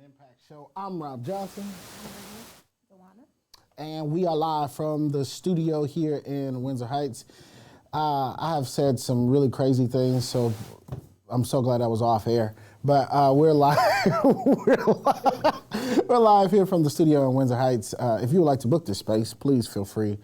Impact Show. I'm Rob Johnson. Dewana. And we are live from the studio here in Windsor Heights. I have said some really crazy things, so I'm so glad I was off air. But we're live. We're live here from the studio in Windsor Heights. If you would like to book this space, please feel free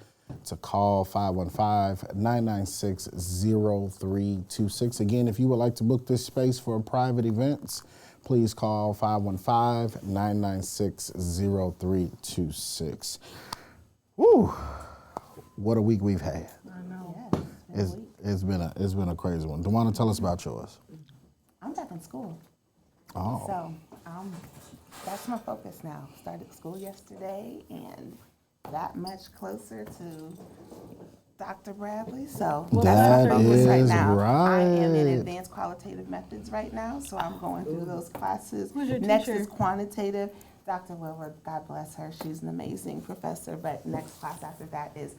to call 515-996-0326. Again, if you would like to book this space for private events, please call 515-996-0326. Woo! What a week we've had. I know. It's been a crazy one. Dewana, tell us about yours. I'm back in school. Oh. So that's my focus now. Started school yesterday and that much closer to Dr. Bradley. So that's my focus right now. I am in advanced qualitative methods right now, so I'm going through those classes. Who's your Next teacher? is quantitative. Dr. Wilbur, God bless her. She's an amazing professor, but next class after that is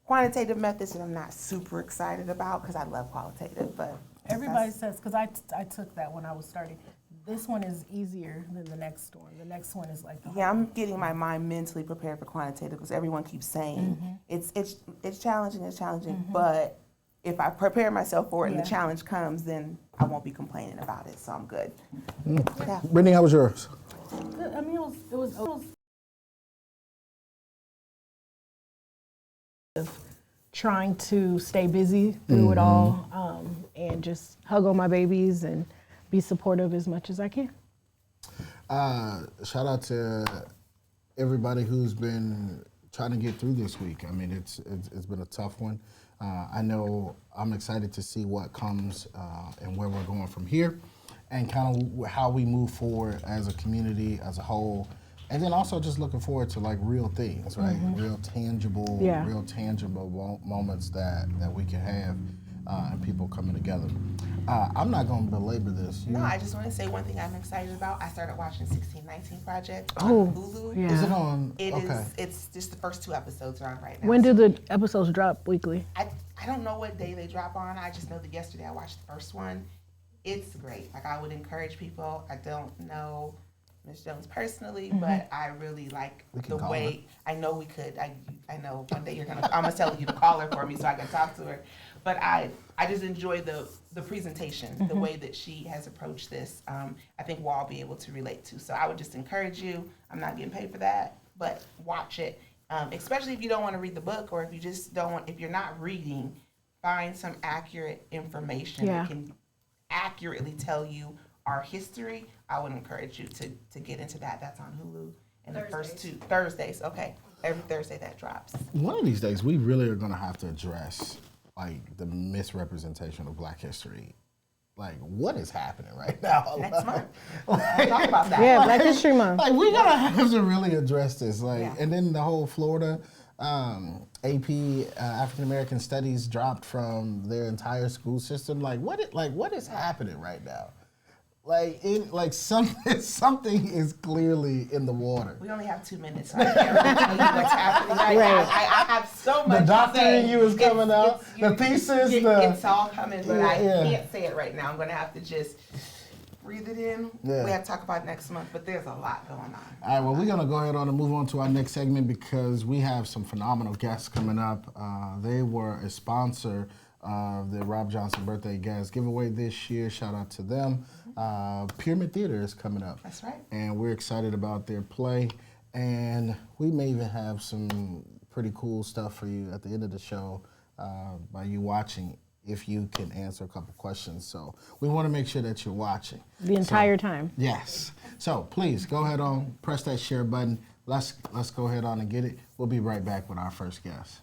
quantitative methods, and I'm not super excited about because I love qualitative, but Everybody says, because I took that when I was starting, this one is easier than the next one. The next one is like the yeah, I'm getting my mind mentally prepared for quantitative because everyone keeps saying it's challenging, but if I prepare myself for it and the challenge comes, then I won't be complaining about it, so I'm good. Yeah. Brittany, how was yours? I mean, it was trying to stay busy through it all, and just hug on my babies and be supportive as much as I can. Shout out to everybody who's been trying to get through this week. I mean, it's been a tough one. I know I'm excited to see what comes and where we're going from here, and kind of how we move forward as a community, as a whole. And then also just looking forward to like real things, right? Real tangible moments that we can have and people coming together. I'm not going to belabor this. No, I just want to say one thing I'm excited about. I started watching 1619 Project on Hulu. Yeah. Is it on? It's just the first 2 episodes are on right now. When do the episodes drop weekly? I don't know what day they drop on. I just know that yesterday I watched the first one. It's great. Like, I would encourage people. I don't know Ms. Jones personally, but I really like the way. I know we could. I know one day I'm gonna tell you to call her for me so I can talk to her. But I just enjoy the presentation, the way that she has approached this. I think we'll all be able to relate to. So I would just encourage you. I'm not getting paid for that, but watch it. Especially if you don't want to read the book, or if you just don't want. If you're not reading, find some accurate information that can accurately tell you our history. I would encourage you to get into that. That's on Hulu. And the first 2 Thursdays, okay. Every Thursday that drops. One of these days, we really are going to have to address like the misrepresentation of Black history. Like, what is happening right now? Next month. We'll talk about that. Yeah, Black History Month. Like, we're going to have to really address this. Like, and then the whole Florida AP African American Studies dropped from their entire school system. Like, what is happening right now? Something is clearly in the water. We only have 2 minutes, so I can't really tell you what's happening right now. I have so much The doctor to say. in you is coming out. The thesis. It's all coming, but I Yeah. can't say it right now. I'm going to have to just breathe it in. Yeah. We have to talk about it next month, but there's a lot going on. All right, well, we're going to go ahead on and move on to our next segment because we have some phenomenal guests coming up. They were a sponsor of the Rob Johnson Birthday Gas Giveaway this year. Shout out to them. Pyramid Theater is coming up. That's right. And we're excited about their play. And we may even have some pretty cool stuff for you at the end of the show by you watching, if you can answer a couple questions. So we want to make sure that you're watching. The entire time. Yes. So please go ahead on, press that share button. Let's go ahead on and get it. We'll be right back with our first guest.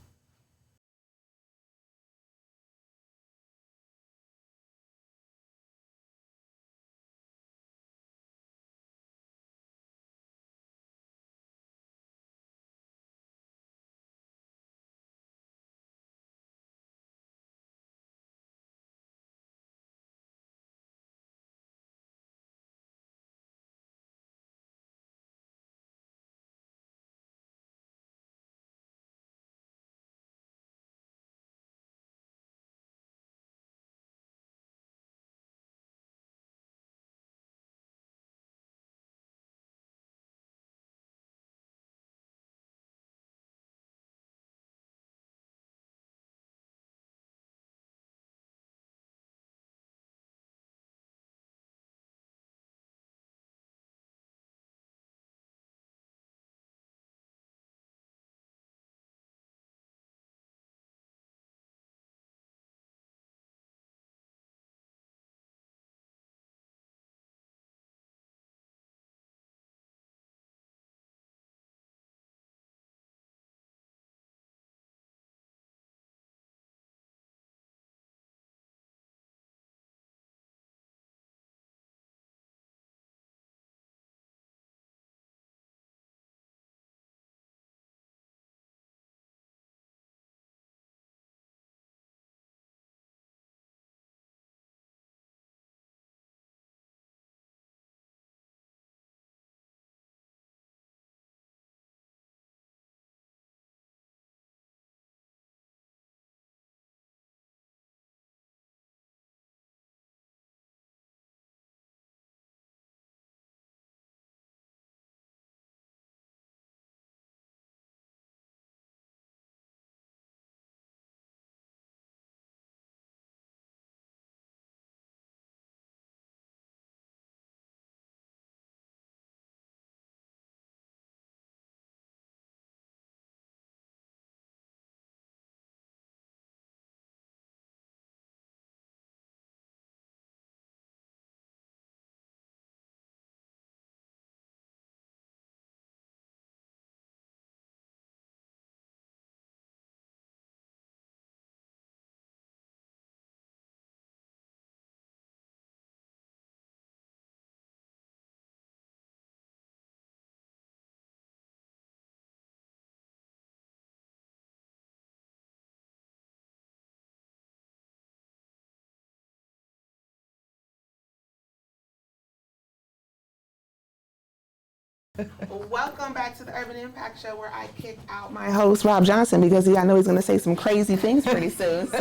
Welcome back to the Urban Impact Show, where I kicked out my host, Rob Johnson, because I know he's going to say some crazy things pretty soon. So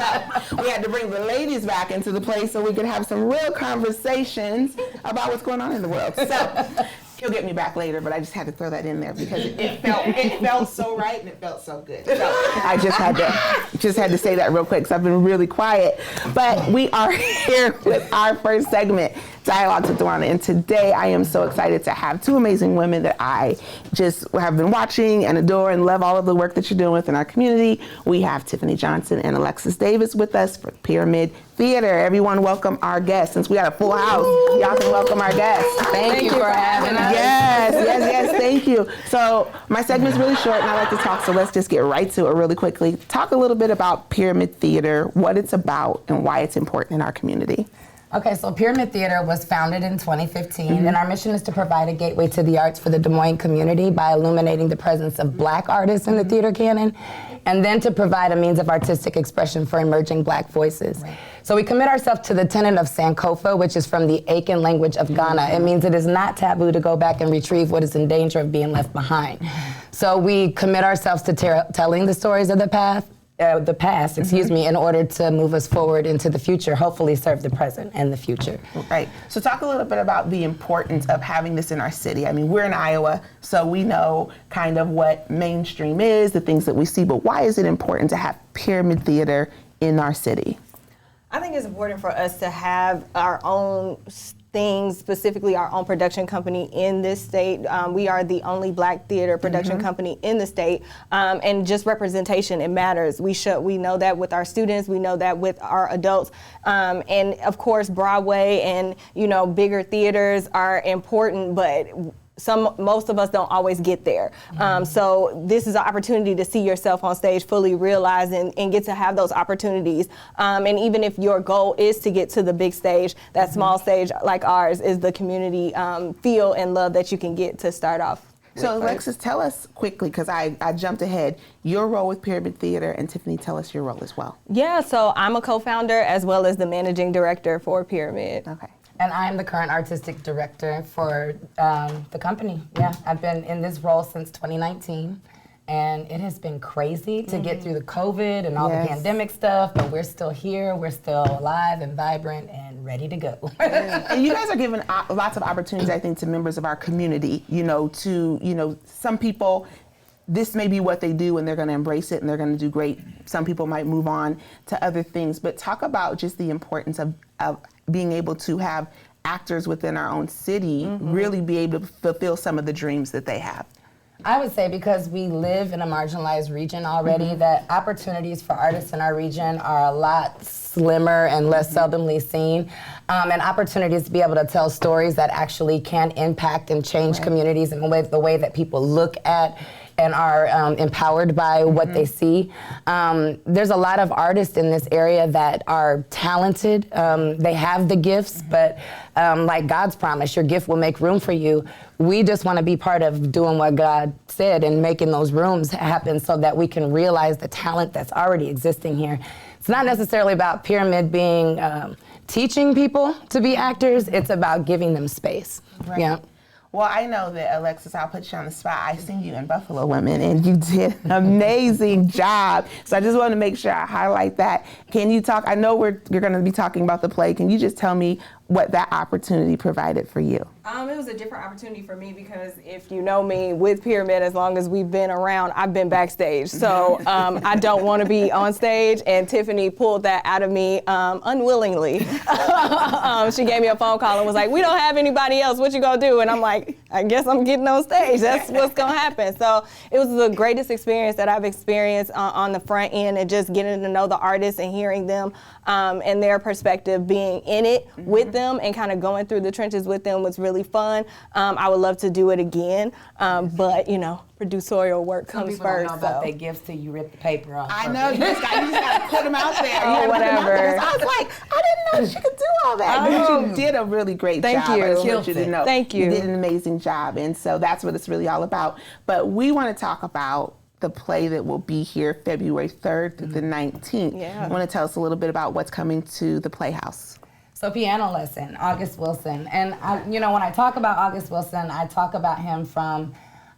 we had to bring the ladies back into the place so we could have some real conversations about what's going on in the world. So he'll get me back later, but I just had to throw that in there because it felt so right and it felt so good. So I just had to say that real quick because I've been really quiet. But we are here with our first segment, Dialogues with Dwana, and today I am so excited to have two amazing women that I just have been watching and adore and love all of the work that you're doing within our community. We have Tiffany Johnson and Alexis Davis with us for Pyramid Theater. Everyone welcome our guests. Since we got a full house, y'all can welcome our guests. Thank you for having us. Yes, thank you. So my segment's really short and I like to talk, so let's just get right to it really quickly. Talk a little bit about Pyramid Theater, what it's about, and why it's important in our community. Okay, so Pyramid Theater was founded in 2015, and our mission is to provide a gateway to the arts for the Des Moines community by illuminating the presence of Black artists in the theater canon, and then to provide a means of artistic expression for emerging Black voices. Right. So we commit ourselves to the tenet of Sankofa, which is from the Akan language of Ghana. It means it is not taboo to go back and retrieve what is in danger of being left behind. So we commit ourselves to telling the stories of the past, in order to move us forward into the future, hopefully serve the present and the future. Right. So talk a little bit about the importance of having this in our city. I mean, we're in Iowa, so we know kind of what mainstream is, the things that we see, but why is it important to have Pyramid Theater in our city? I think it's important for us to have our own things, specifically our own production company in this state. We are the only Black theater production company in the state, and just representation, it matters. We know that with our students, we know that with our adults, and of course Broadway and bigger theaters are important, but most of us don't always get there. So this is an opportunity to see yourself on stage fully realized and get to have those opportunities. And even if your goal is to get to the big stage, that small stage like ours is the community feel and love that you can get to start off. So Alexis, tell us quickly, because I jumped ahead, your role with Pyramid Theater, and Tiffany, tell us your role as well. Yeah, so I'm a co-founder as well as the managing director for Pyramid. Okay. And I'm the current artistic director for the company. Yeah, I've been in this role since 2019, and it has been crazy to get through the COVID and all the pandemic stuff, but we're still here, we're still alive and vibrant and ready to go. And you guys are giving lots of opportunities, I think, to members of our community, some people, this may be what they do and they're going to embrace it and they're going to do great. Some people might move on to other things, but talk about just the importance of being able to have actors within our own city really be able to fulfill some of the dreams that they have. I would say because we live in a marginalized region already, that opportunities for artists in our region are a lot slimmer and less seldomly seen, and opportunities to be able to tell stories that actually can impact and change communities and the way that people look at and are empowered by what they see. There's a lot of artists in this area that are talented. They have the gifts, but like God's promise, your gift will make room for you. We just want to be part of doing what God said and making those rooms happen so that we can realize the talent that's already existing here. It's not necessarily about Pyramid being teaching people to be actors. It's about giving them space. Right. Yeah. Well, I know that, Alexis, I'll put you on the spot. I seen you in Buffalo Women, and you did an amazing job. So I just want to make sure I highlight that. Can you talk, I know you're going to be talking about the play. Can you just tell me what that opportunity provided for you? It was a different opportunity for me because if you know me with Pyramid, as long as we've been around, I've been backstage. So I don't want to be on stage, and Tiffany pulled that out of me unwillingly. She gave me a phone call and was like, "We don't have anybody else, what you gonna do?" And I'm like, I guess I'm getting on stage. That's what's gonna happen. So it was the greatest experience that I've experienced on the front end, and just getting to know the artists and hearing them and their perspective, being in it with them and kind of going through the trenches with them was really fun. I would love to do it again, but producerial work comes Some people first. don't know about their gifts till you rip the paper off. I know, you just got to put them out there. Oh, whatever. I was like, I didn't know she could do all that. But you did a really great job. Thank you. I just want you to know. Thank you. You did an amazing job, and so that's what it's really all about. But we want to talk about the play that will be here February 3rd through the 19th. Yeah. You want to tell us a little bit about what's coming to the Playhouse? So piano lesson, August Wilson. And when I talk about August Wilson, I talk about him from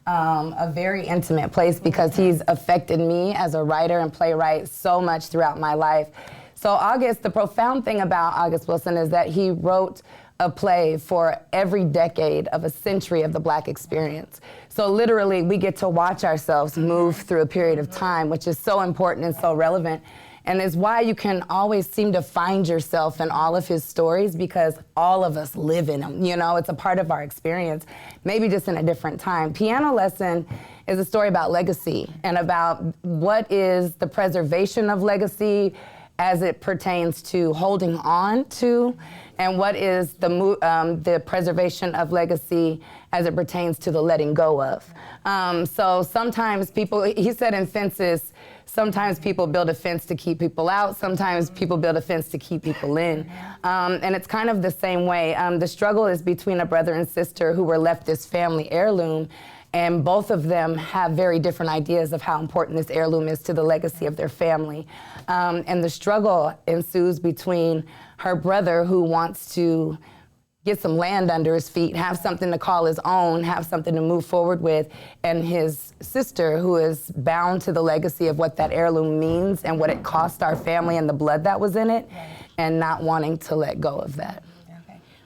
a very intimate place because he's affected me as a writer and playwright so much throughout my life. So August, the profound thing about August Wilson is that he wrote a play for every decade of a century of the Black experience. So literally, we get to watch ourselves move through a period of time, which is so important and so relevant. And is why you can always seem to find yourself in all of his stories, because all of us live in them. It's a part of our experience, maybe just in a different time. Piano Lesson is a story about legacy and about what is the preservation of legacy as it pertains to holding on to, and what is the preservation of legacy as it pertains to the letting go of. So sometimes people, he said in Fences, sometimes people build a fence to keep people out, sometimes people build a fence to keep people in. And it's kind of the same way. The struggle is between a brother and sister who were left this family heirloom, and both of them have very different ideas of how important this heirloom is to the legacy of their family. And the struggle ensues between her brother, who wants to get some land under his feet, have something to call his own, have something to move forward with, and his sister, who is bound to the legacy of what that heirloom means and what it cost our family and the blood that was in it, and not wanting to let go of that.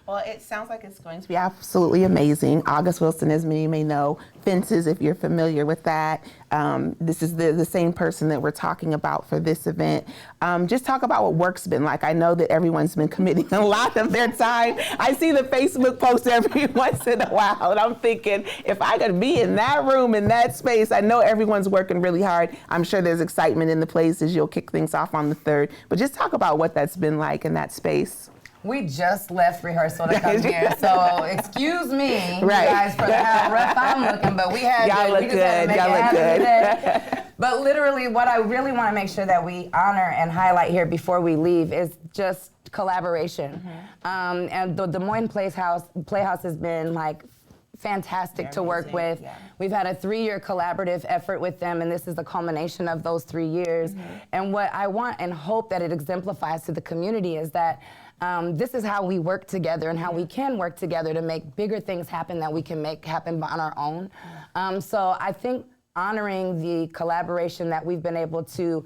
Well, it sounds like it's going to be absolutely amazing. August Wilson, as many may know, Fences, if you're familiar with that. This is the same person that we're talking about for this event. Just talk about what work's been like. I know that everyone's been committing a lot of their time. I see the Facebook posts every once in a while, and I'm thinking, if I could be in that room, in that space, I know everyone's working really hard. I'm sure there's excitement in the place as you'll kick things off on the 3rd. But just talk about what that's been like in that space. We just left rehearsal to come here, so excuse me, you guys, for how rough I'm looking, but we had we just had to make it happen today. But literally, what I really want to make sure that we honor and highlight here before we leave is just collaboration. And the Des Moines Playhouse has been fantastic to work with. Yeah. We've had a 3-year collaborative effort with them, and this is the culmination of those 3 years. And what I want and hope that it exemplifies to the community is that this is how we work together and how we can work together to make bigger things happen that we can make happen on our own. So I think honoring the collaboration that we've been able to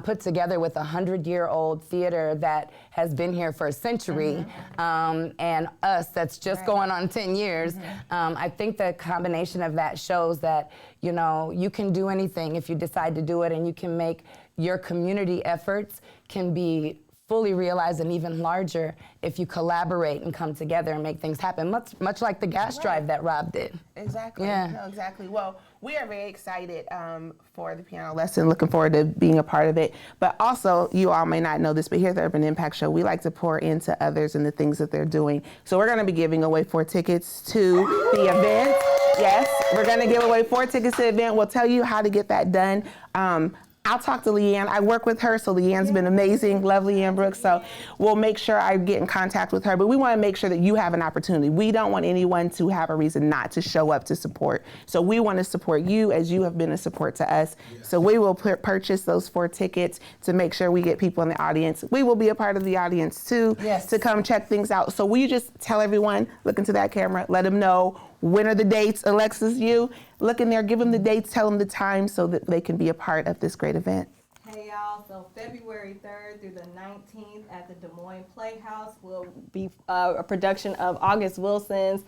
put together with a 100-year-old theater that has been here for a century, and us that's just going on 10 years, I think the combination of that shows that, you can do anything if you decide to do it, and you can make your community efforts can be fully realized and even larger if you collaborate and come together and make things happen, much like the gas drive that Rob did. Exactly. Yeah. No, exactly. Well, we are very excited for the piano lesson, looking forward to being a part of it. But also, you all may not know this, but here at the Urban Impact Show, we like to pour into others and the things that they're doing. So we're going to be giving away 4 tickets to the event. Yes, we're going to give away 4 tickets to the event. We'll tell you how to get that done. I'll talk to Leanne. I work with her, so Leanne's been amazing. Love Leanne Brooks. So we'll make sure I get in contact with her. But we want to make sure that you have an opportunity. We don't want anyone to have a reason not to show up to support. So we want to support you as you have been a support to us. Yes. So we will purchase those 4 tickets to make sure we get people in the audience. We will be a part of the audience too, to come check things out. So will you just tell everyone, look into that camera, let them know when are the dates. Alexis, you look in there, give them the dates, tell them the time so that they can be a part of this great event. Hey y'all, so February 3rd through the 19th at the Des Moines Playhouse will be a production of August Wilson's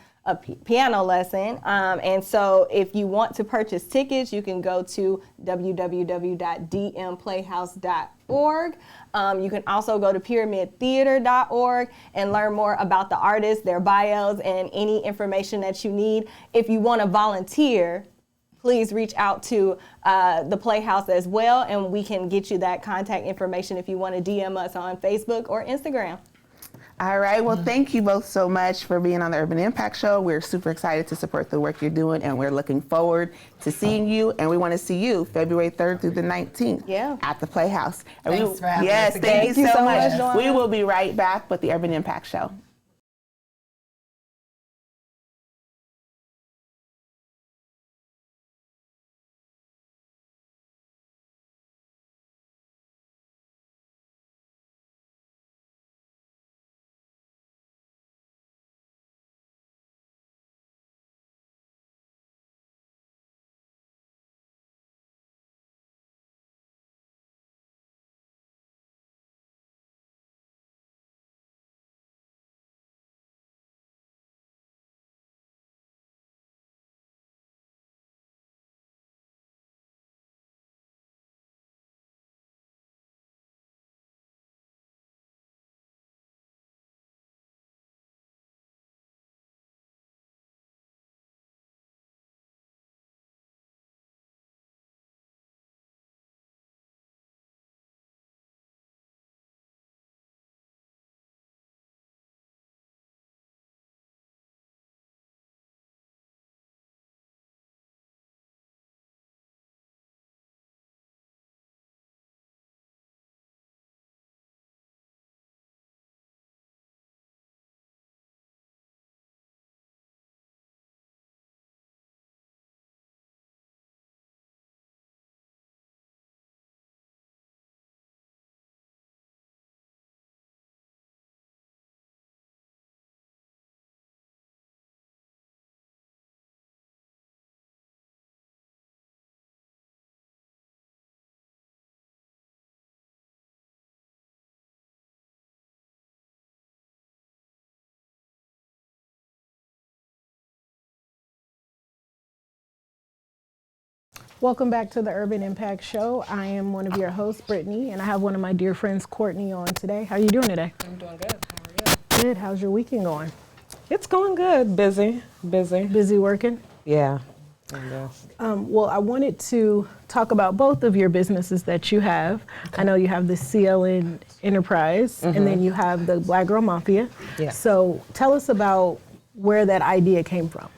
piano lesson. And so if you want to purchase tickets, you can go to www.dmplayhouse.org. You can also go to pyramidtheater.org and learn more about the artists, their bios, and any information that you need. If you want to volunteer, please reach out to the Playhouse as well, and we can get you that contact information if you want to DM us on Facebook or Instagram. All right. Well, thank you both so much for being on the Urban Impact Show. We're super excited to support the work you're doing, and we're looking forward to seeing you. And we want to see you February 3rd through the 19th at the Playhouse. Thanks for having us. Yes, thank you so much. Joanna. We will be right back with the Urban Impact Show. Welcome back to the Urban Impact Show. I am one of your hosts, Brittany, and I have one of my dear friends, Courtney, on today. How are you doing today? I'm doing good. How are you? Good. How's your weekend going? It's going good. Busy. Busy working? Yeah. Well, I wanted to talk about both of your businesses that you have. I know you have the CLN Enterprise, and then you have the Black Girl Mafia. Yeah. So tell us about where that idea came from.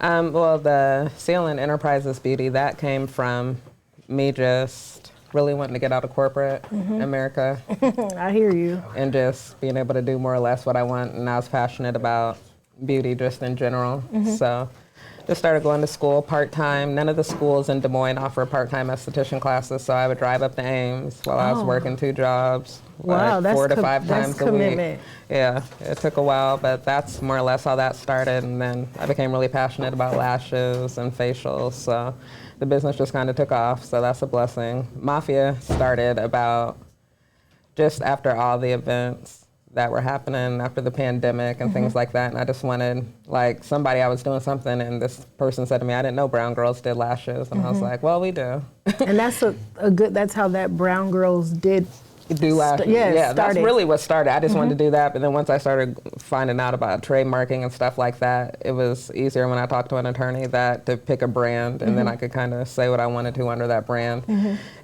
Well, the CLN Enterprises Beauty, that came from me just really wanting to get out of corporate America I hear you. and just being able to do more or less what I want. And I was passionate about beauty just in general. So just started going to school part-time. None of the schools in Des Moines offer part-time esthetician classes, so I would drive up to Ames while I was working 2 jobs, Wow, like that's 4 to 5 that's times a commitment. week. Yeah, it took a while, but that's more or less how that started. And then I became really passionate about lashes and facials, so the business just kind of took off, so that's a blessing. Mafia started about just after all the events that were happening after the pandemic and things like that. And I just wanted, like, I was doing something and this person said to me, I didn't know brown girls did lashes. And I was like, well, we do. And that's a good, that's how that Brown Girls did. Do lashes. yeah, That's started. really what started. I just wanted to do that. But then once I started finding out about trademarking and stuff like that, it was easier when I talked to an attorney to pick a brand and then I could kind of say what I wanted to under that brand.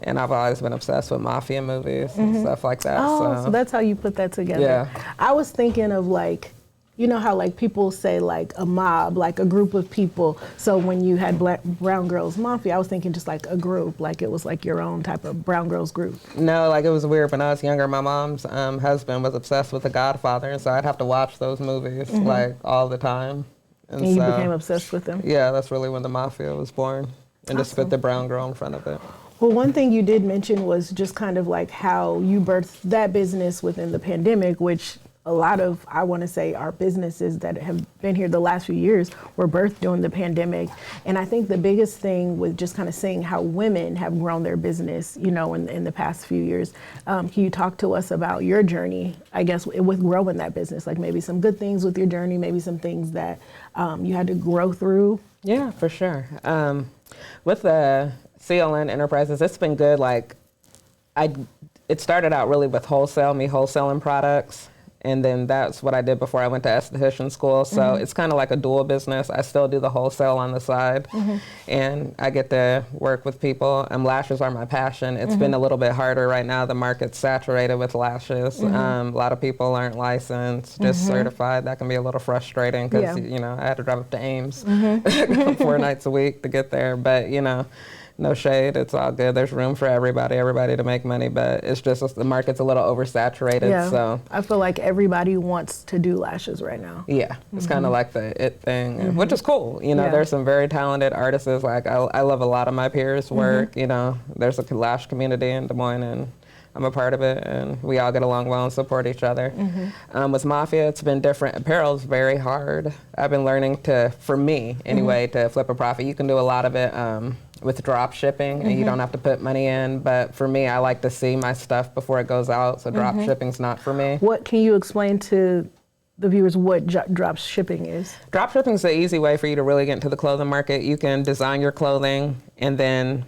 And I've always been obsessed with mafia movies and stuff like that. Oh, so that's how you put that together. Yeah. I was thinking of like, you know how like people say like a mob, like a group of people. So when you had Brown Girls Mafia, I was thinking just like a group, like it was like your own type of Brown Girls group. No, like it was weird. When I was younger, my mom's husband was obsessed with The Godfather, and so I'd have to watch those movies like all the time. And you became obsessed with them. Yeah, that's really when the Mafia was born, and just put the brown girl in front of it. Well, one thing you did mention was just kind of like how you birthed that business within the pandemic, which a lot of, I want to say, our businesses that have been here the last few years were birthed during the pandemic. And I think the biggest thing was just kind of seeing how women have grown their business, you know, in the past few years. Can you talk to us about your journey, I guess, with growing that business? Like maybe some good things with your journey, maybe some things that you had to grow through? Yeah, for sure. With the CLN Enterprises, it's been good. Like, it started out really with me wholesaling products. And then that's what I did before I went to esthetician school. So it's kind of like a dual business. I still do the wholesale on the side. And I get to work with people. Lashes are my passion. It's been a little bit harder right now. The market's saturated with lashes. A lot of people aren't licensed, just certified. That can be a little frustrating because, you know, I had to drive up to Ames 4 nights a week to get there. But, you know, no shade, it's all good. There's room for everybody to make money, but it's just the market's a little oversaturated. Yeah. So I feel like everybody wants to do lashes right now. yeah, it's kind of like the it thing, which is cool. You know, Yeah. there's some very talented artists. Like I love a lot of my peers' work. You know, there's a lash community in Des Moines, and I'm a part of it, and we all get along well and support each other. With Mafia, it's been different. Apparel is very hard. I've been learning for me anyway, to flip a profit. You can do a lot of it with drop shipping, and you don't have to put money in. But for me, I like to see my stuff before it goes out, so drop shipping's not for me. What can you explain to the viewers what drop shipping is? Drop shipping is the easy way for you to really get into the clothing market. You can design your clothing and then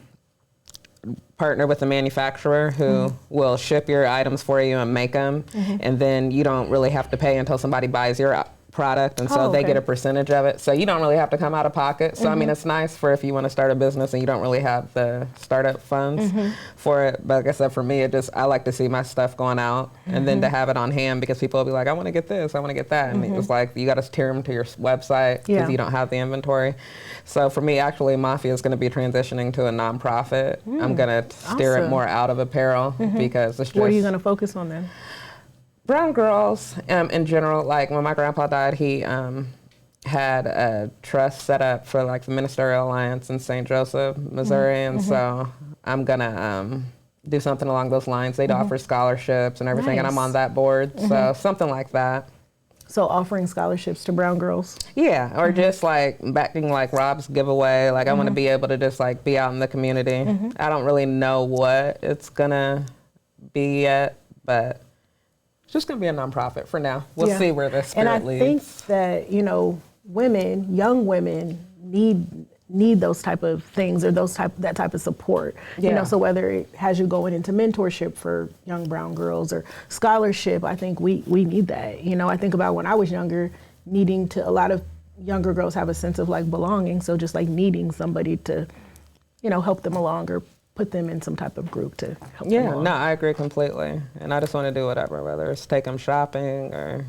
partner with a manufacturer who will ship your items for you and make them, and then you don't really have to pay until somebody buys your product, and so they get a percentage of it. So you don't really have to come out of pocket. So I mean, it's nice for if you want to start a business and you don't really have the startup funds for it. But like I said, for me, I like to see my stuff going out, and then to have it on hand, because people will be like, I want to get this, I want to get that, and it's like you got to steer them to your website because you don't have the inventory. So for me, actually, Mafia is going to be transitioning to a nonprofit. I'm going to steer it more out of apparel because it's just. What are you going to focus on then? Brown girls, in general, like when my grandpa died, he had a trust set up for like the Ministerial Alliance in St. Joseph, Missouri, and so I'm gonna do something along those lines. They'd offer scholarships and everything, and I'm on that board, so something like that. So offering scholarships to brown girls? Yeah, or just like backing like Rob's giveaway. Like I want to be able to just like be out in the community. I don't really know what it's gonna be yet, but it's just going to be a nonprofit for now. We'll see where this spirit leads. And I think that, you know, young women need need those type of things or that type of support. You Yeah. know, so whether it has you going into mentorship for young brown girls or scholarship, I think we need that. You know, I think about when I was younger, needing to, a lot of younger girls have a sense of like belonging, so just like needing somebody to, you know, help them along or put them in some type of group to help them Yeah, along. no, I agree completely. And I just want to do whatever, whether it's take them shopping or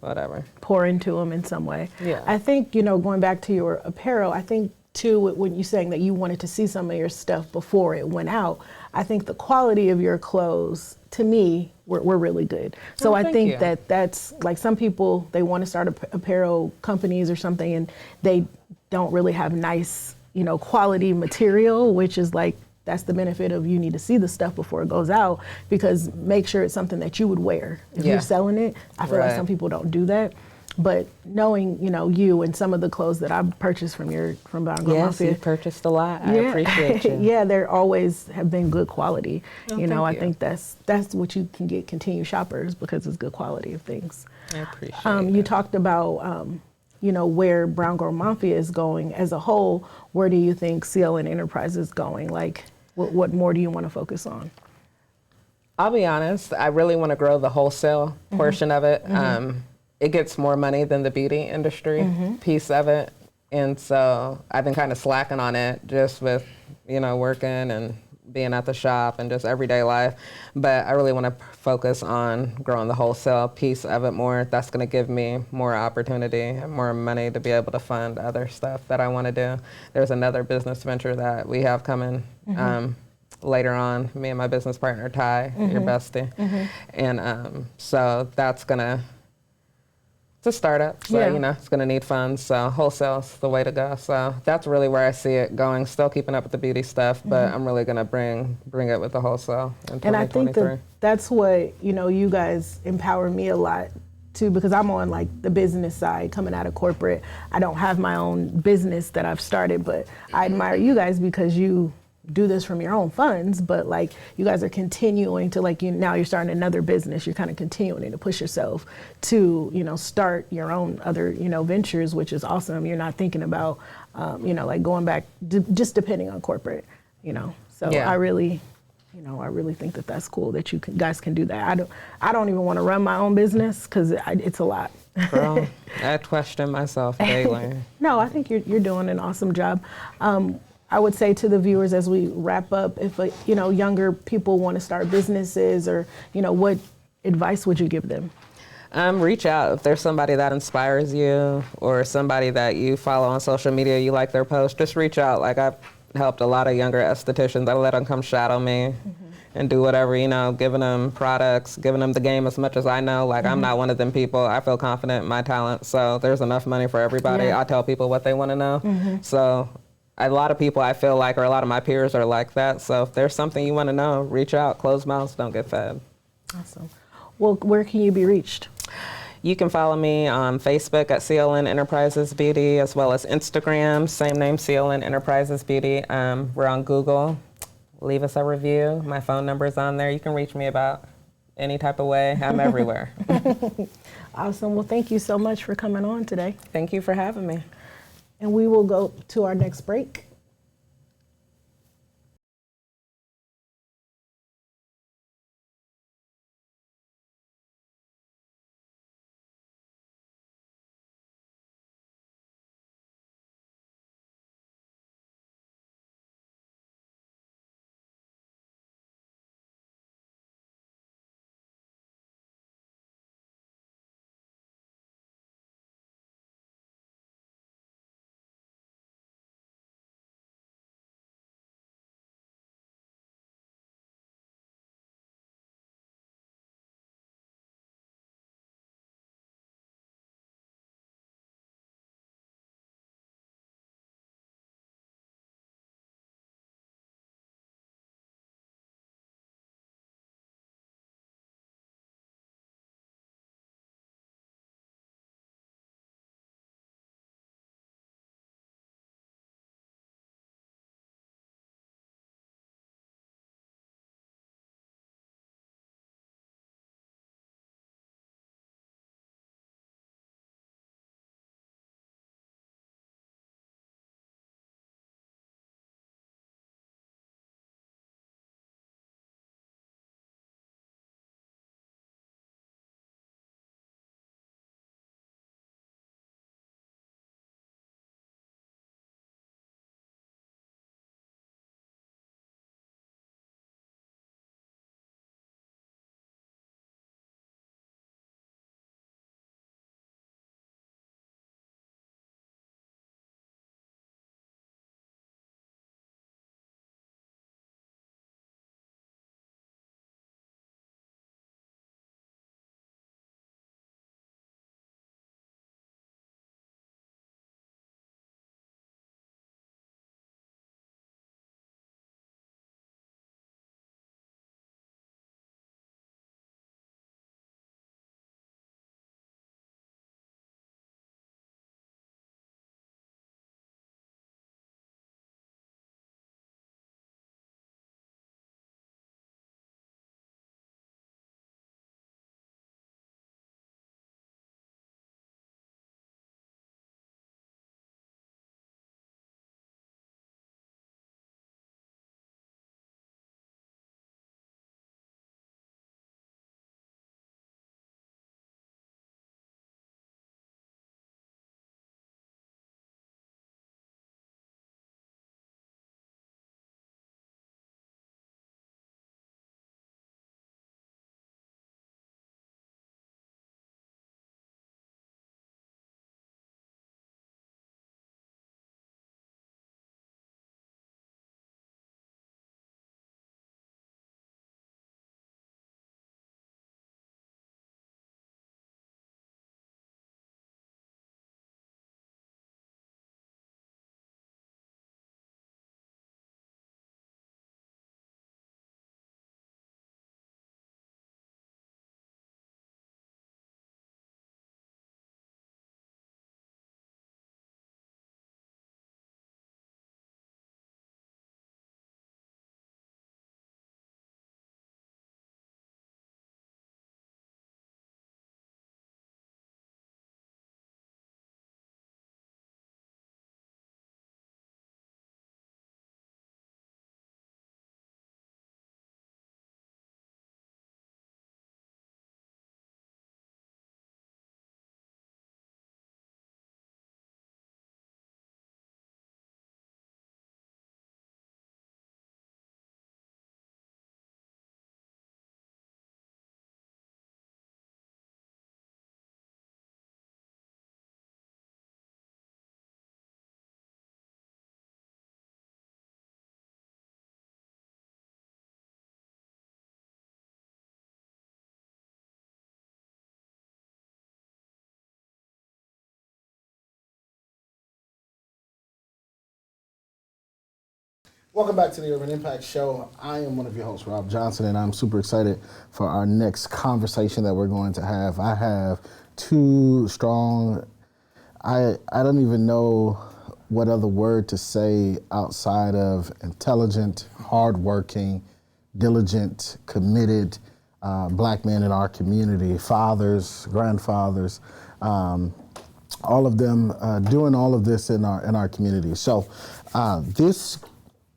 whatever. Pour into them in some way. Yeah. I think, you know, going back to your apparel, I think too, when you saying that you wanted to see some of your stuff before it went out, I think the quality of your clothes, to me, were really good. So Oh, I thank think you. that's like some people, they want to start apparel companies or something and they don't really have nice, you know, quality material, which is like, that's the benefit of you need to see the stuff before it goes out, because make sure it's something that you would wear. If Yeah. you're selling it, I feel like Right. some people don't do that. But knowing, you know, you and some of the clothes that I've purchased from Brown Girl Yes, Mafia, you purchased a lot. I appreciate you. yeah, they're always have been good quality. Oh, you know, I thank you. think that's what you can get continued shoppers, because it's good quality of things. I appreciate You it. talked about, you know, where Brown Girl Mafia is going as a whole. Where do you think CLN Enterprise is going? Like, what more do you want to focus on? I'll be honest, I really want to grow the wholesale portion of it. It gets more money than the beauty industry piece of it. And so I've been kind of slacking on it just with, you know, working and being at the shop and just everyday life. But I really want to focus on growing the wholesale piece of it more. That's going to give me more opportunity and more money to be able to fund other stuff that I want to do. There's another business venture that we have coming later on, me and my business partner, Ty, your bestie. And so that's going to, it's a startup, so Yeah. you know it's going to need funds. So wholesale's the way to go. So that's really where I see it going. Still keeping up with the beauty stuff, but I'm really going to bring it with the wholesale in And I think 2023. that's what, you know, you guys empower me a lot too, because I'm on like the business side coming out of corporate. I don't have my own business that I've started, but I admire you guys because you do this from your own funds, but like you guys are continuing to, like, now you're starting another business, you're kind of continuing to push yourself to, you know, start your own other, you know, ventures, which is awesome. You're not thinking about, you know, like going back, just depending on corporate, you know. So Yeah. I really think that that's cool that you guys can do that. I don't even want to run my own business because it's a lot. Girl, I question myself daily. No, I think you're doing an awesome job. I would say to the viewers as we wrap up, if you know, younger people want to start businesses, or you know, what advice would you give them? Reach out if there's somebody that inspires you or somebody that you follow on social media, you like their post, just reach out. Like I've helped a lot of younger estheticians. I let them come shadow me and do whatever, you know, giving them products, giving them the game as much as I know. Like I'm not one of them people. I feel confident in my talent, so there's enough money for everybody. Yeah. I tell people what they want to know. So a lot of people I feel like, or a lot of my peers are like that. So if there's something you want to know, reach out. Closed mouths don't get fed. Awesome. Well, where can you be reached? You can follow me on Facebook at CLN Enterprises Beauty, as well as Instagram, same name, CLN Enterprises Beauty. We're on Google. Leave us a review. My phone number is on there. You can reach me about any type of way. I'm everywhere. Awesome. Well, thank you so much for coming on today. Thank you for having me. And we will go to our next break. Welcome back to the Urban Impact Show. I am one of your hosts, Rob Johnson, and I'm super excited for our next conversation that we're going to have. I have two strong, I don't even know what other word to say outside of intelligent, hardworking, diligent, committed black men in our community, fathers, grandfathers, all of them doing all of this in our community. So this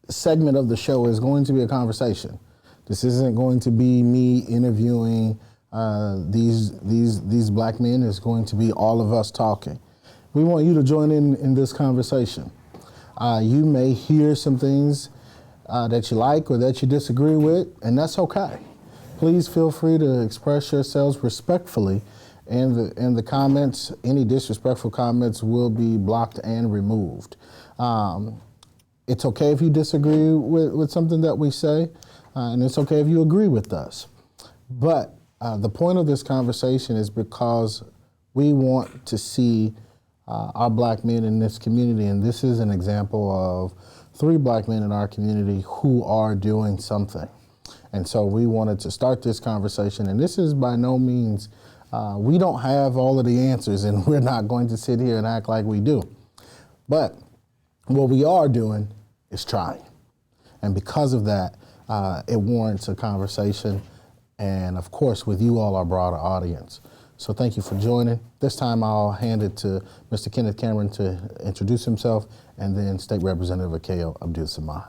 segment of the show is going to be a conversation. This isn't going to be me interviewing these black men. It's going to be all of us talking. We want you to join in this conversation. You may hear some things that you like or that you disagree with, and that's okay. Please feel free to express yourselves respectfully, and the comments, any disrespectful comments will be blocked and removed. It's okay if you disagree with something that we say, and it's okay if you agree with us. But the point of this conversation is because we want to see our black men in this community, and this is an example of 3 black men in our community who are doing something. And so we wanted to start this conversation, and this is by no means, we don't have all of the answers, and we're not going to sit here and act like we do. But what we are doing is trying. And because of that, it warrants a conversation, and of course with you all, our broader audience. So thank you for joining. This time I'll hand it to Mr. Kenneth Cameron to introduce himself, and then State Representative Akeo Abdul-Samad.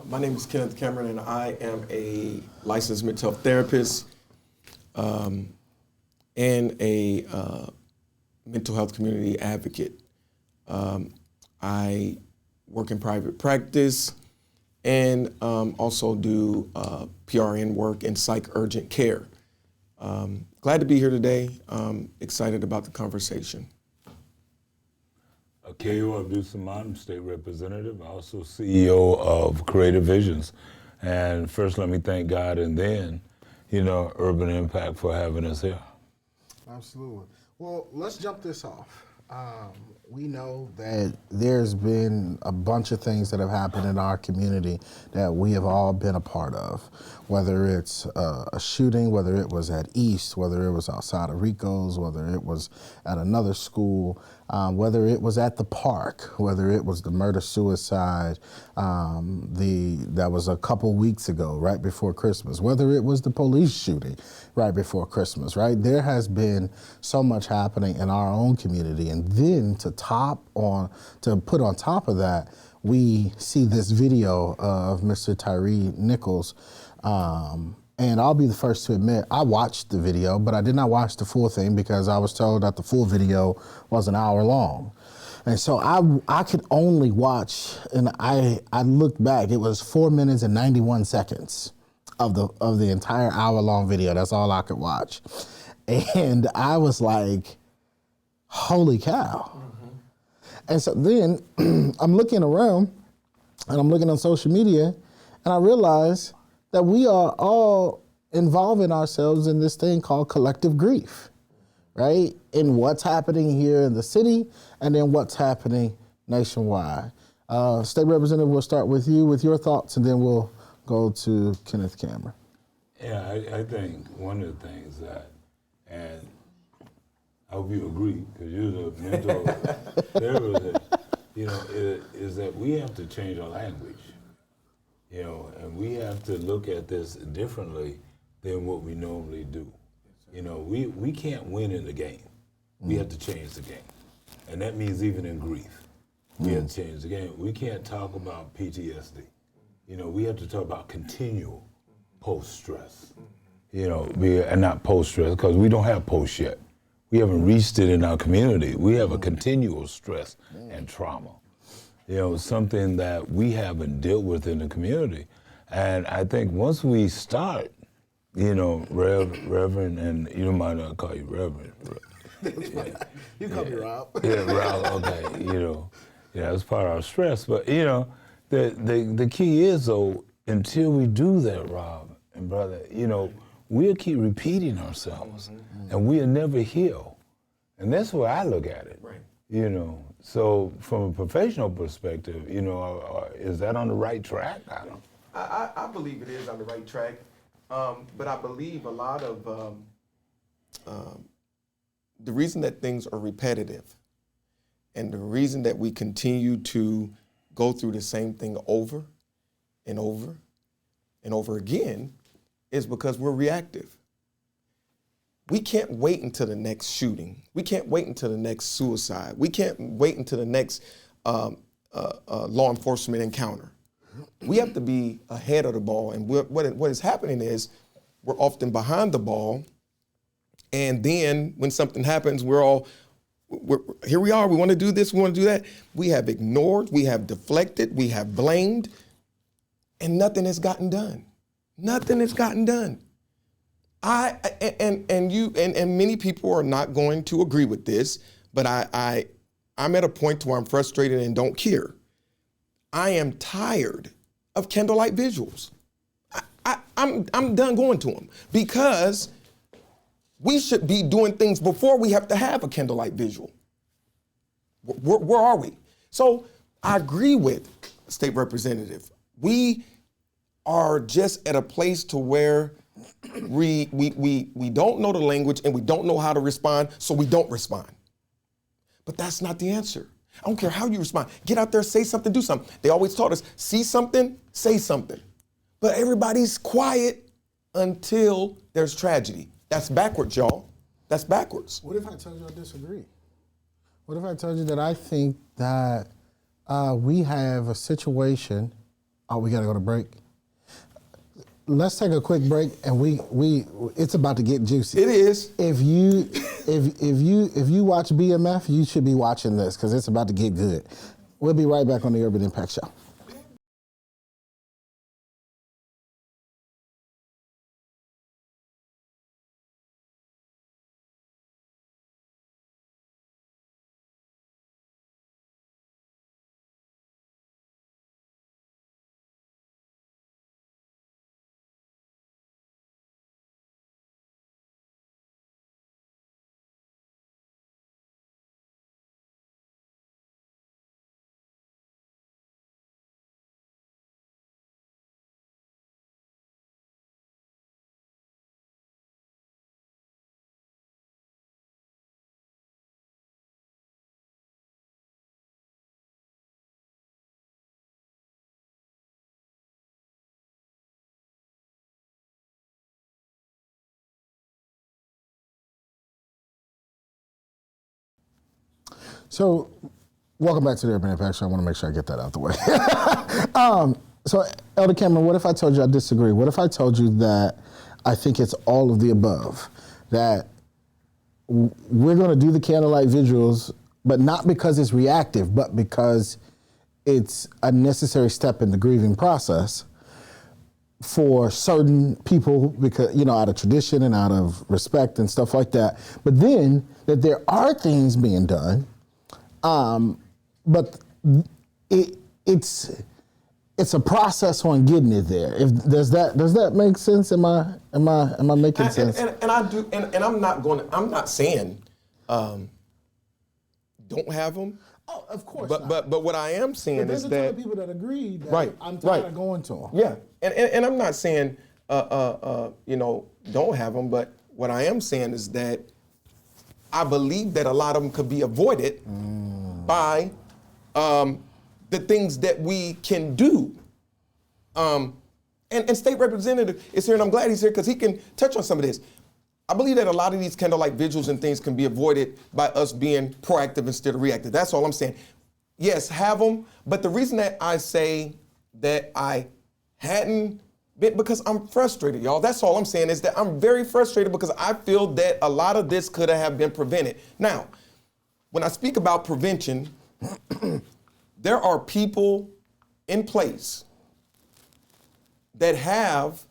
My name is Kenneth Cameron, and I am a licensed mental health therapist and a mental health community advocate. I work in private practice and also do PRN work and psych urgent care. Glad to be here today. Excited about the conversation. Akeo Abdul-Samad, I'm State Representative, also CEO of Creative Visions. And first, let me thank God, and then, Urban Impact for having us here. Absolutely. Well, let's jump this off. We know that there's been a bunch of things that have happened in our community that we have all been a part of, whether it's a shooting, whether it was at East, whether it was outside of Rico's, whether it was at another school, whether it was at the park, whether it was the murder-suicide that was a couple weeks ago, right before Christmas, whether it was the police shooting right before Christmas, right? There has been so much happening in our own community, and then to put on top of that, we see this video of Mr. Tyre Nichols. And I'll be the first to admit, I watched the video, but I did not watch the full thing because I was told that the full video was an hour long. And so I could only watch, and I looked back, it was 4 minutes and 91 seconds of the entire hour-long video. That's all I could watch. And I was like, holy cow. And so then I'm looking around and I'm looking on social media, and I realize that we are all involving ourselves in this thing called collective grief, right? In what's happening here in the city and then what's happening nationwide. State Representative, we'll start with you with your thoughts, and then we'll go to Kenneth Cameron. Yeah, I think one of the things that, and I hope you agree, because you're the mental therapist, is that we have to change our language. And we have to look at this differently than what we normally do. We can't win in the game. We have to change the game. And that means even in grief, we have to change the game. We can't talk about PTSD. We have to talk about continual post-stress. And not post-stress, because we don't have post yet. We haven't reached it in our community. We have a continual stress and trauma. Something that we haven't dealt with in the community. And I think once we start, Reverend, and you don't mind I call you Reverend. You call me Rob. Yeah, Rob, okay, it's part of our stress. But, the key is, though, until we do that, Rob and brother, we'll keep repeating ourselves, and we'll never heal. And that's where I look at it. Right. You know, so from a professional perspective, you know, is that on the right track? I don't. I believe it is on the right track, but I believe a lot of the reason that things are repetitive and the reason that we continue to go through the same thing over and over and over again is because we're reactive. We can't wait until the next shooting. We can't wait until the next suicide. We can't wait until the next law enforcement encounter. We have to be ahead of the ball, and what is happening is we're often behind the ball, and then when something happens, here we are, we want to do this, we want to do that. We have ignored, we have deflected, we have blamed, and nothing has gotten done. Nothing has gotten done. And many people are not going to agree with this, but I'm at a point where I'm frustrated and don't care. I am tired of candlelight visuals. I'm done going to them because we should be doing things before we have to have a candlelight visual. Where are we? So I agree with State Representative. We are just at a place to where we don't know the language and we don't know how to respond, so we don't respond. But that's not the answer. I don't care how you respond. Get out there, say something, do something. They always taught us, see something, say something. But everybody's quiet until there's tragedy. That's backwards, y'all. That's backwards. What if I told you I disagree? What if I told you that I think that we have a situation? Oh, we gotta go to break. Let's take a quick break, and it's about to get juicy. It is. If you watch BMF, you should be watching this because it's about to get good. We'll be right back on the Urban Impact Show. So, welcome back to the Urban Impact Show. I want to make sure I get that out the way. So, Elder Cameron, what if I told you I disagree? What if I told you that I think it's all of the above? That we're going to do the candlelight visuals, but not because it's reactive, but because it's a necessary step in the grieving process for certain people, because, you know, out of tradition and out of respect and stuff like that. But then that there are things being done, but it's a process on getting it there. Does that make sense? Am I making sense? And I do, and I'm not saying don't have them. Oh, of course. But what I am saying there's is a ton that of people that agree that right, I'm tired right. of going to them. Yeah, and I'm not saying don't have them, but what I am saying is that I believe that a lot of them could be avoided by the things that we can do. And State Representative is here, and I'm glad he's here because he can touch on some of this. I believe that a lot of these candlelight vigils and things can be avoided by us being proactive instead of reactive. That's all I'm saying. Yes, have them, but the reason that I say that I hadn't been, because I'm frustrated, y'all. That's all I'm saying, is that I'm very frustrated because I feel that a lot of this could have been prevented. Now, when I speak about prevention, there are people in place that have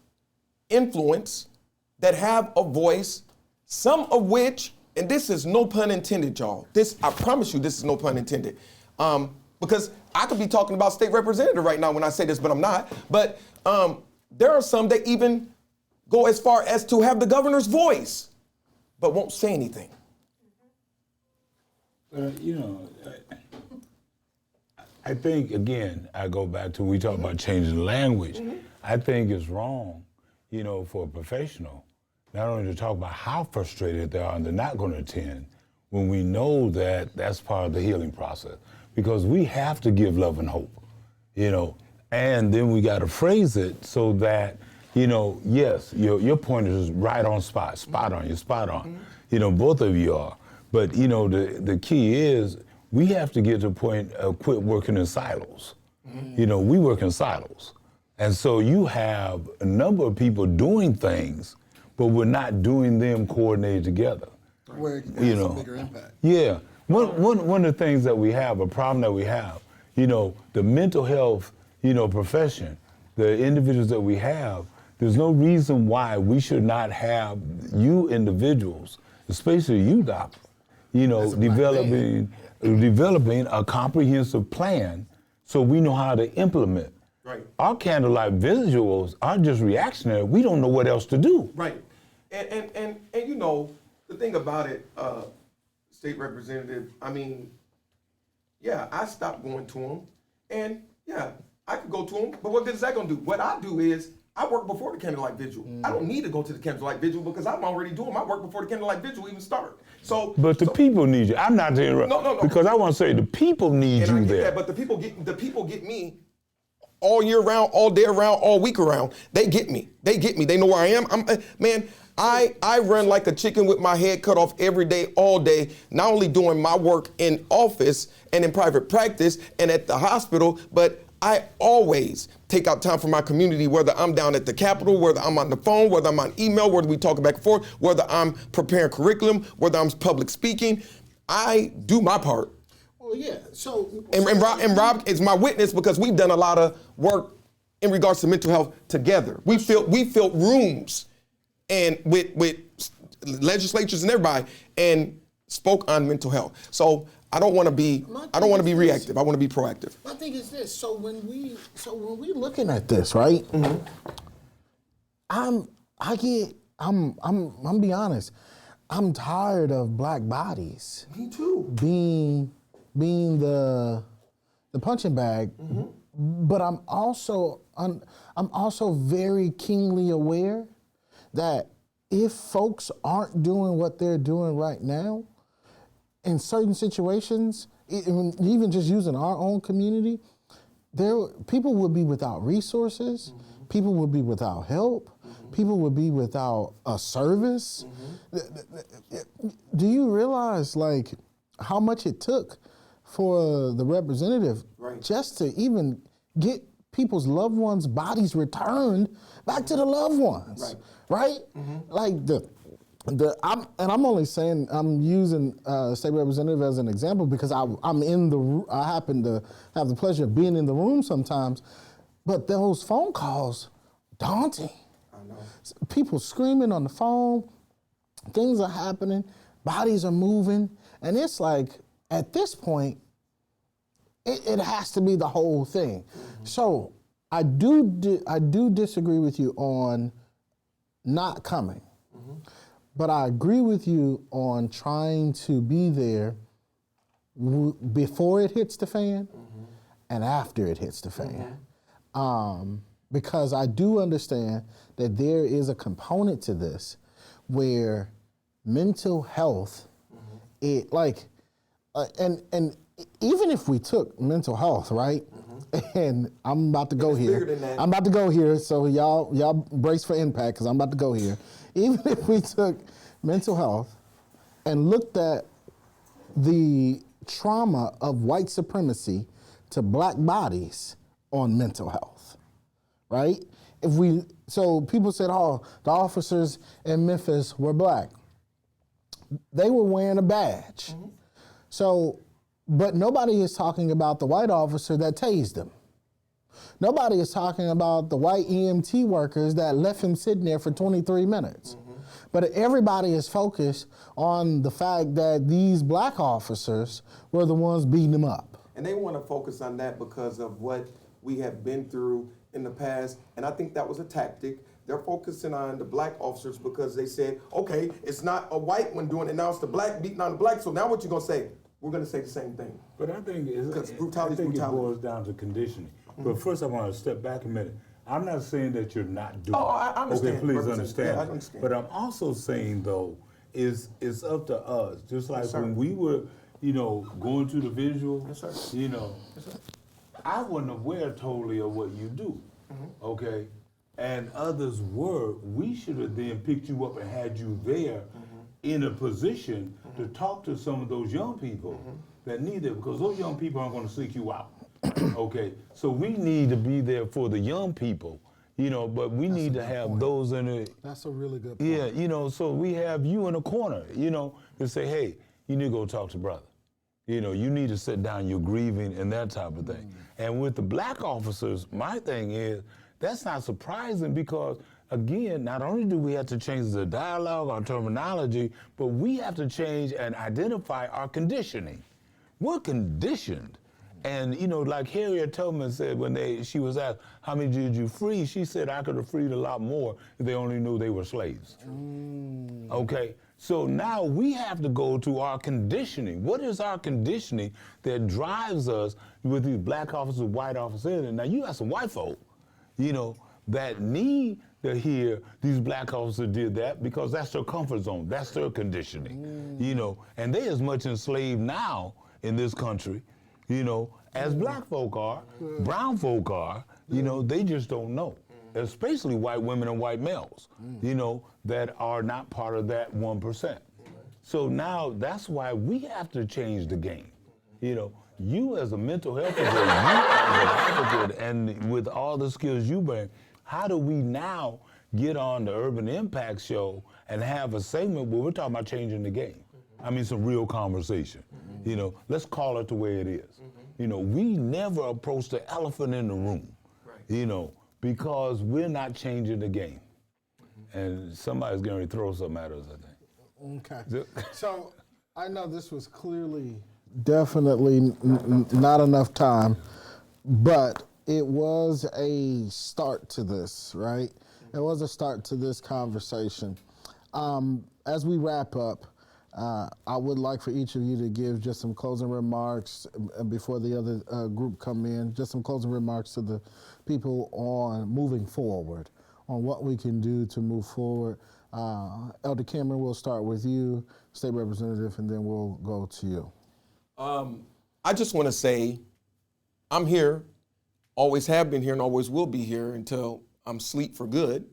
influence, that have a voice, some of which, and this is no pun intended, y'all. This, I promise you, this is no pun intended. Because I could be talking about State Representative right now when I say this, but I'm not. But there are some that even go as far as to have the governor's voice, but won't say anything. You know, I think, again, I go back to, we talk about changing the language. I think it's wrong, you know, for a professional, not only to talk about how frustrated they are and they're not going to attend, when we know that that's part of the healing process. Because we have to give love and hope, you know, and then we got to phrase it so that, you know, yes, your point is right on spot on, you're spot on. You know, both of you are. But, you know, the key is we have to get to the point of quit working in silos. You know, we work in silos. And so you have a number of people doing things, but we're not doing them coordinated together. Where it has a bigger impact. Yeah. One of the things that we have, a problem that we have, you know, the mental health, you know, profession, the individuals that we have, there's no reason why we should not have you individuals, especially you, Doc, you know, developing a comprehensive plan so we know how to implement. Right. Our candlelight visuals are just reactionary. We don't know what else to do. Right. And you know, the thing about it, State Representative, I mean, yeah, I stopped going to him, and yeah, I could go to him, but what good is that gonna do? What I do is, I work before the candlelight vigil. I don't need to go to the candlelight vigil because I'm already doing my work before the candlelight vigil even start. But the people need you. I'm not to interrupt. No. Because I want to say the people need And I you get there. that, but the people get me all year round, all day around, all week around. They get me. They know where I am. I run like a chicken with my head cut off every day, all day, not only doing my work in office and in private practice and at the hospital, but I always take out time for my community, whether I'm down at the Capitol, whether I'm on the phone, whether I'm on email, whether we talk back and forth, whether I'm preparing curriculum, whether I'm public speaking. I do my part. Well, yeah. So And Rob is my witness because we've done a lot of work in regards to mental health together. We filled rooms and with legislatures and everybody and spoke on mental health. So I don't want to be reactive. I want to be proactive. My thing is this. So when we looking at this, right? I'm be honest. I'm tired of black bodies. Me too. Being the punching bag, but I'm also very keenly aware that if folks aren't doing what they're doing right now, in certain situations, even just using our own community, people would be without resources, people would be without help, people would be without a service. Do you realize like how much it took for the representative just to even get people's loved ones' bodies returned back to the loved ones, right? Like I'm only saying I'm using state representative as an example because I happen to have the pleasure of being in the room sometimes, but those phone calls, daunting. I know. People screaming on the phone, things are happening, bodies are moving, and it's like at this point, it has to be the whole thing. So I do disagree with you on not coming. But I agree with you on trying to be there before it hits the fan and after it hits the fan. Because I do understand that there is a component to this where mental health, and even if we took mental health, right? And I'm about to go here. I'm about to go here, so y'all brace for impact because I'm about to go here. Even if we took mental health and looked at the trauma of white supremacy to black bodies on mental health, right? So people said, oh, the officers in Memphis were black. They were wearing a badge. So, but nobody is talking about the white officer that tased them. Nobody is talking about the white EMT workers that left him sitting there for 23 minutes. But everybody is focused on the fact that these black officers were the ones beating him up. And they want to focus on that because of what we have been through in the past. And I think that was a tactic. They're focusing on the black officers because they said, okay, it's not a white one doing it, now it's the black beating on the black. So now what you going to say? we're going to say the same thing. But I think Because it brutality is brutality. boils down to conditioning. But first, I want to step back a minute. I'm not saying that you're not doing. Oh, I understand, Okay, please Representative. understand. Yeah, I understand. But I'm also saying though, it's up to us. Just like sir. when we were, going to the visual. Yes, sir. I wasn't aware totally of what you do. Okay. And others were. We should have then picked you up and had you there in a position to talk to some of those young people that need it, because those young people aren't going to seek you out. Okay, so we need to be there for the young people, but we need to have those in it. That's a really good point. Yeah, so we have you in a corner, to say, hey, you need to go talk to brother. You need to sit down, you're grieving and that type of thing. And with the black officers, my thing is, that's not surprising because, again, not only do we have to change the dialogue, our terminology, but we have to change and identify our conditioning. We're conditioned. And, like Harriet Tubman said when she was asked, how many did you free? She said, I could have freed a lot more if they only knew they were slaves. Okay? So now we have to go to our conditioning. What is our conditioning that drives us with these black officers, white officers? And now you have some white folk, that need to hear these black officers did that because that's their comfort zone. That's their conditioning, And they as much enslaved now in this country, as black folk are, brown folk are, they just don't know. Especially white women and white males, that are not part of that 1%. So now that's why we have to change the game. You as a mental health advocate, you as an advocate, and with all the skills you bring, how do we now get on the Urban Impact Show and have a segment where we're talking about changing the game? I mean, some real conversation. Let's call it the way it is. We never approach the elephant in the room, because we're not changing the game. And somebody's going to throw something at us, I think. Okay. So I know this was clearly, definitely not enough time, but it was a start to this, right? It was a start to this conversation. As we wrap up, I would like for each of you to give just some closing remarks before the other group come in, just some closing remarks to the people on moving forward, on what we can do to move forward. Elder Cameron, we'll start with you, State Representative, and then we'll go to you. I just want to say I'm here, always have been here, and always will be here until I'm asleep for good.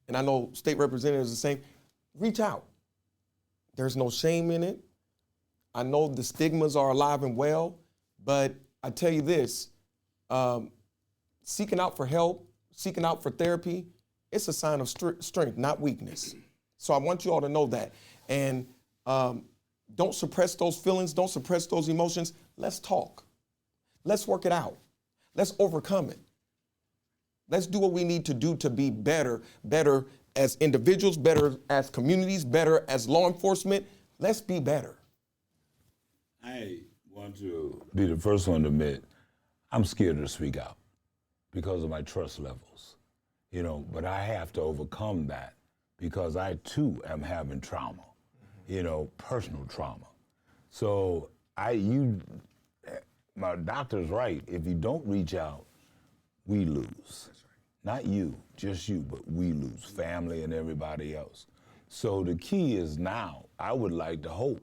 And I know State Representatives are the same. Reach out. There's no shame in it. I know the stigmas are alive and well, but I tell you this, seeking out for help, seeking out for therapy, it's a sign of strength, not weakness. So I want you all to know that. And don't suppress those feelings, don't suppress those emotions. Let's talk. Let's work it out. Let's overcome it. Let's do what we need to do to be better as individuals, better as communities, better as law enforcement. Let's be better. I want to be the first one to admit I'm scared to speak out because of my trust levels, but I have to overcome that because I too am having trauma, personal trauma. So my doctor's right. If you don't reach out, we lose. Not you, just you, but we lose, family and everybody else. So the key is now, I would like to hope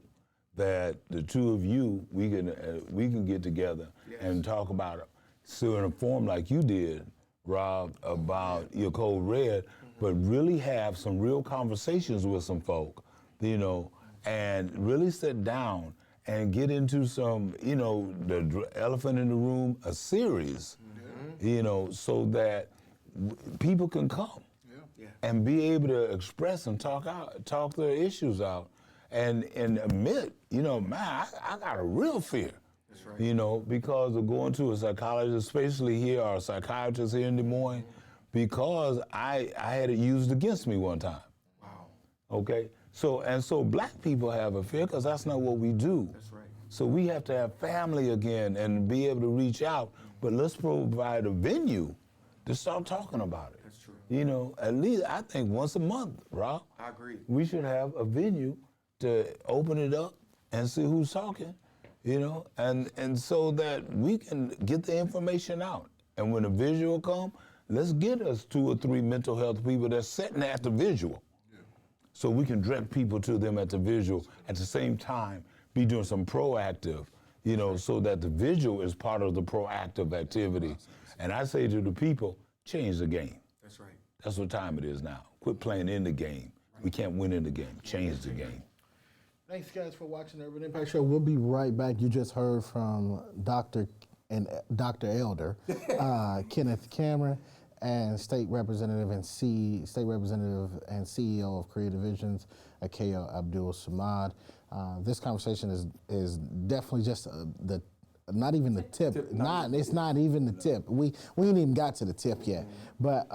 that the two of you, we can get together and talk about it. So in a form like you did, Rob, about your Code Red, but really have some real conversations with some folk, and really sit down and get into some, the elephant in the room, a series, so that people can come and be able to express and talk their issues out and admit, I got a real fear. That's right. Because of going to a psychologist, especially here, or a psychiatrist here in Des Moines, because I had it used against me one time. Wow. Okay? So black people have a fear because that's not what we do. That's right. So we have to have family again and be able to reach out, but let's provide a venue to start talking about it. That's true. At least I think once a month, Rob. I agree. We should have a venue to open it up and see who's talking, you know, and so that we can get the information out. And when the visual come, let's get us 2 or 3 mental health people that's sitting at the visual. So we can direct people to them at the visual, at the same time be doing some proactive, you know, so that the visual is part of the proactive activity. And I say to the people, change the game. That's right. That's what time it is now. Quit playing in the game. We can't win in the game. Change the game. Thanks, guys, for watching the Urban Impact Show. We'll be right back. You just heard from Dr. Elder, Kenneth Cameron, and State Representative and CEO of Creative Visions, Akeo Abdul Samad. This conversation is definitely just not even the tip. It's not even the tip. We ain't even got to the tip yet. But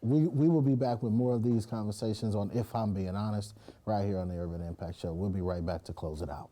we will be back with more of these conversations on If I'm Being Honest, right here on the Urban Impact Show. We'll be right back to close it out.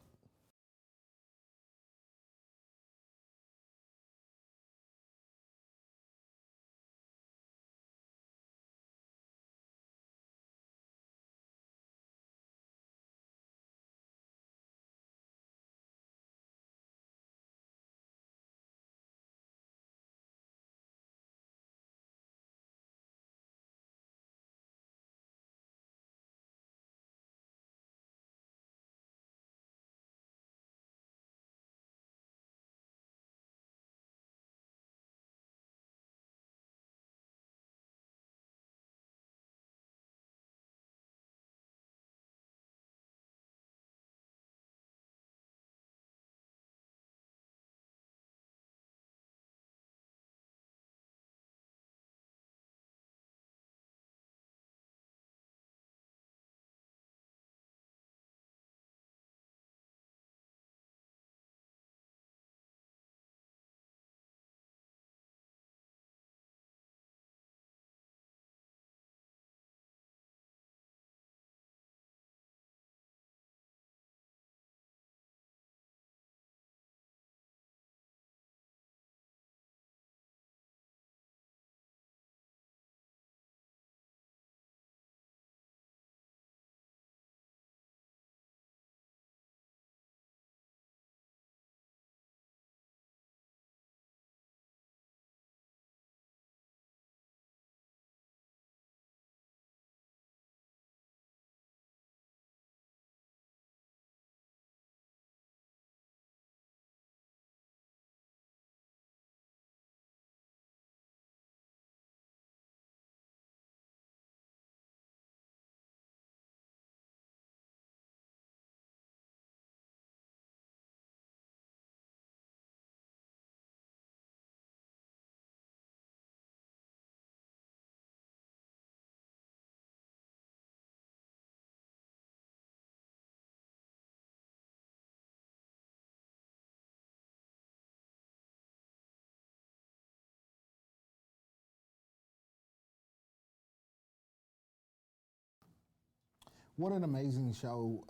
What an amazing show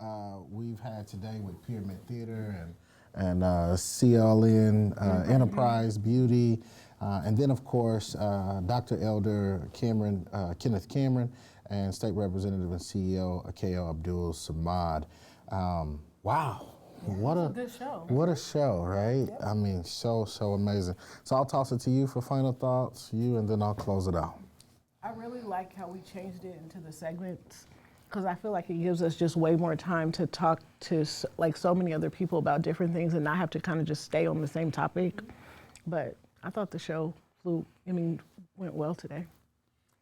we've had today with Pyramid Theater and CLN Enterprise Beauty, and then of course Dr. Elder Cameron, Kenneth Cameron, and State Representative and CEO Akeo Abdul Samad. Wow. What a good show. What a show, right? Yep. I mean, so amazing. So I'll toss it to you for final thoughts, and then I'll close it out. I really like how we changed it into the segments, because I feel like it gives us just way more time to talk to like so many other people about different things and not have to kind of just stay on the same topic. But I thought the show went well today.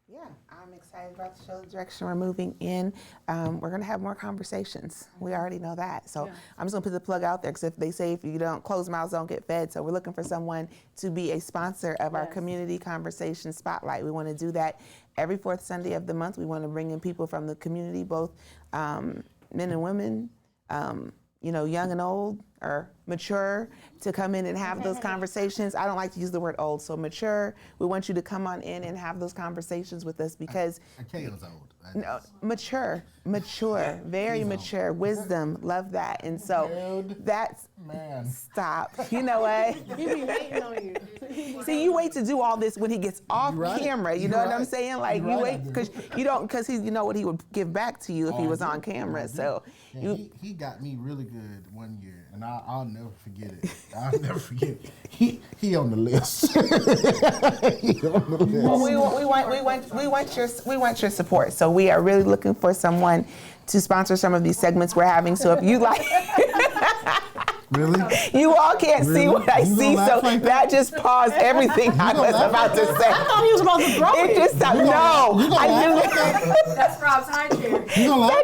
Yeah, I'm excited about the show, the direction we're moving in. We're going to have more conversations. We already know that. So I'm just going to put the plug out there, because if they say if you don't, close mouths don't get fed. So we're looking for someone to be a sponsor of our Community Conversation Spotlight. We want to do that every fourth Sunday of the month. We want to bring in people from the community, both men and women, young and old, or mature, to come in and have those conversations. I don't like to use the word old, so mature. We want you to come on in and have those conversations with us, because Akeo's old. no, mature, very mature, wisdom, love that. And so that's Man. Stop. You know what? He be waiting on you. See, you wait to do all this when he gets off right. camera. You You're know what I'm right. saying? Like You're you right, I wait do. because you know what he would give back to you if he was on camera. So And he got me really good one year, and I'll never forget it. I'll never forget it. He on the list. He on the list. Well, we want your support. So we are really looking for someone to sponsor some of these segments we're having. So if you like, Really? you all can't see Really? what I You gonna see, laugh so like that just paused everything I gonna was laugh about to say. I thought he was supposed to grow It it. just stopped. No, I knew that. That's Rob's high chair. You gonna laugh?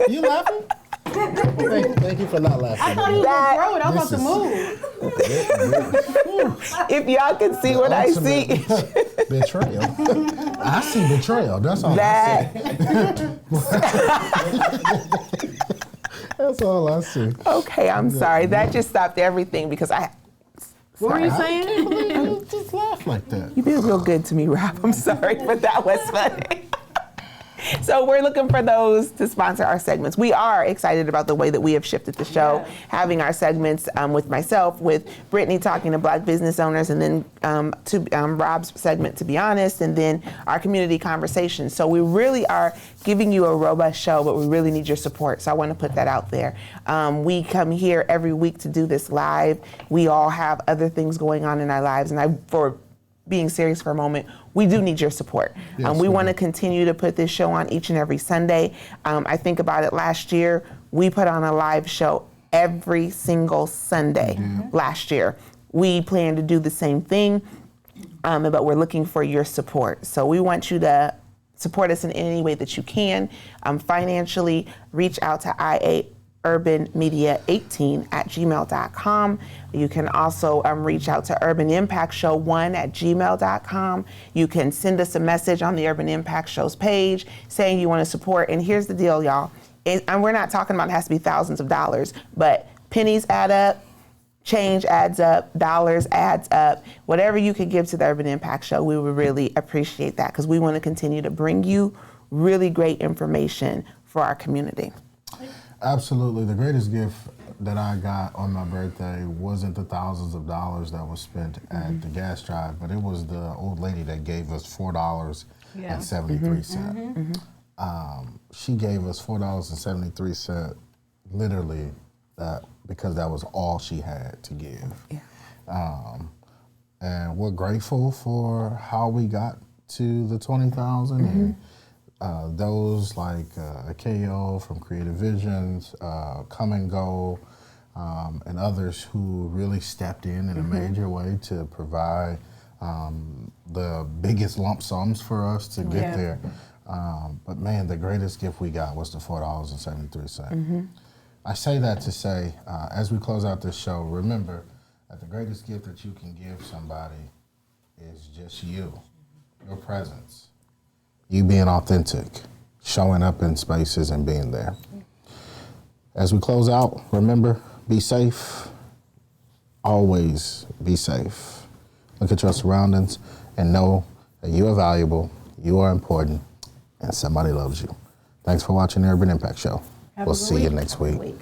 You laughing? Thank you for not laughing. I thought he was That- gonna grow it. I was about to move. If y'all can see what I see, Betrayal. I see betrayal. That's all I that. see. That's all I see. Okay, I'm sorry. That just stopped everything because I. What were you I saying? can't believe you just laugh like that. You've been real good to me, Rob. I'm sorry, but that was funny. So we're looking for those to sponsor our segments. We are excited about the way that we have shifted the show, having our segments with myself, with Brittany talking to Black business owners, and then to Rob's segment, To Be Honest, and then our community conversations. So we really are giving you a robust show, but we really need your support. So I want to put that out there. We come here every week to do this live. We all have other things going on in our lives, and for being serious for a moment, we do need your support. Yes, we we want to do. continue to put this show on each and every Sunday. I think about it last year, we put on a live show every single Sunday last year. We plan to do the same thing, but we're looking for your support. So we want you to support us in any way that you can. Financially, reach out to IAUrbanMedia18@gmail.com. You can also reach out to UrbanImpactShow1@gmail.com. You can send us a message on the Urban Impact Show's page saying you want to support. And here's the deal, y'all. And we're not talking about it has to be thousands of dollars, but pennies add up, change adds up, dollars adds up. Whatever you could give to the Urban Impact Show, we would really appreciate that because we want to continue to bring you really great information for our community. Absolutely. The greatest gift that I got on my birthday wasn't the thousands of dollars that was spent at the gas drive, but it was the old lady that gave us $4.73. She gave us $4.73 literally because that was all she had to give. And we're grateful for how we got to the 20,000 and those like Akeo from Creative Visions, Come and Go, and others who really stepped in a major way to provide the biggest lump sums for us to get there. But man, the greatest gift we got was the $4.73. I say that to say, as we close out this show, remember that the greatest gift that you can give somebody is just you, your presence. You being authentic, showing up in spaces and being there. As we close out, remember, be safe. Always be safe. Look at your surroundings and know that you are valuable, you are important, and somebody loves you. Thanks for watching the Urban Impact Show. We'll see you next week.